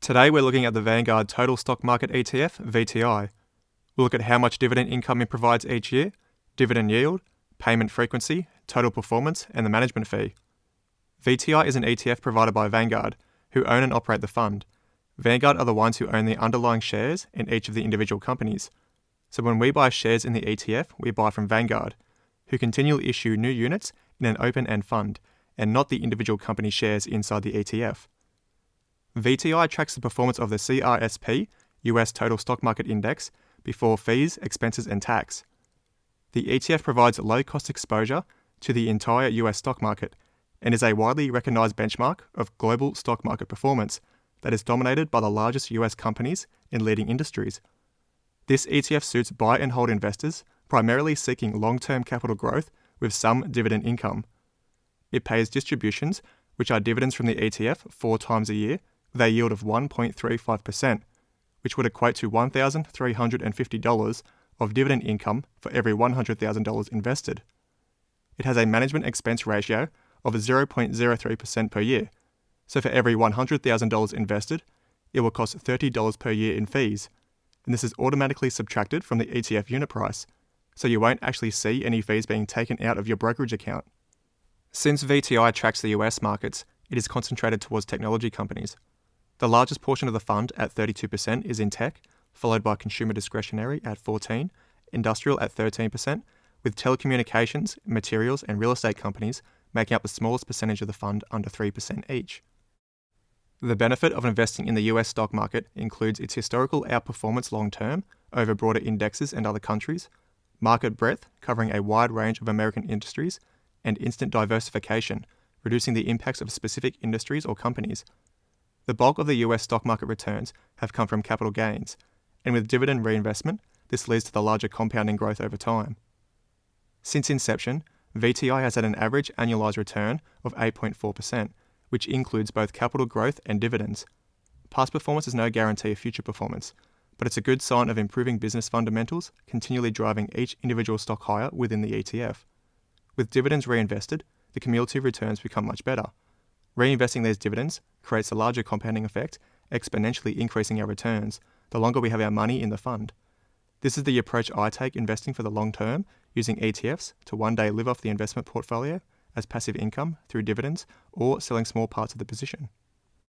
Today we're looking at the Vanguard Total Stock Market ETF, VTI. We'll look at how much dividend income it provides each year, dividend yield, payment frequency, total performance, and the management fee. VTI is an ETF provided by Vanguard, who own and operate the fund. Vanguard are the ones who own the underlying shares in each of the individual companies. So when we buy shares in the ETF, we buy from Vanguard, who continually issue new units in an open-end fund, and not the individual company shares inside the ETF. VTI tracks the performance of the CRSP, US Total Stock Market Index, before fees, expenses, and tax. The ETF provides low-cost exposure to the entire US stock market and is a widely recognized benchmark of global stock market performance that is dominated by the largest US companies in leading industries. This ETF suits buy and hold investors primarily seeking long-term capital growth with some dividend income. It pays distributions, which are dividends from the ETF 4 times a year, with a yield of 1.35%, which would equate to $1,350 of dividend income for every $100,000 invested. It has a management expense ratio of 0.03% per year, so for every $100,000 invested, it will cost $30 per year in fees, and this is automatically subtracted from the ETF unit price, so you won't actually see any fees being taken out of your brokerage account. Since VTI tracks the US markets, it is concentrated towards technology companies. The largest portion of the fund at 32% is in tech, followed by consumer discretionary at 14%, industrial at 13%, with telecommunications, materials and real estate companies making up the smallest percentage of the fund under 3% each. The benefit of investing in the US stock market includes its historical outperformance long-term over broader indexes and other countries, market breadth covering a wide range of American industries, and instant diversification, reducing the impacts of specific industries or companies. The bulk of the US stock market returns have come from capital gains, and with dividend reinvestment, this leads to the larger compounding growth over time. Since inception, VTI has had an average annualized return of 8.4%, which includes both capital growth and dividends. Past performance is no guarantee of future performance, but it's a good sign of improving business fundamentals, continually driving each individual stock higher within the ETF. With dividends reinvested, the cumulative returns become much better. Reinvesting these dividends creates a larger compounding effect, exponentially increasing our returns the longer we have our money in the fund. This is the approach I take investing for the long term, using ETFs to one day live off the investment portfolio as passive income through dividends or selling small parts of the position.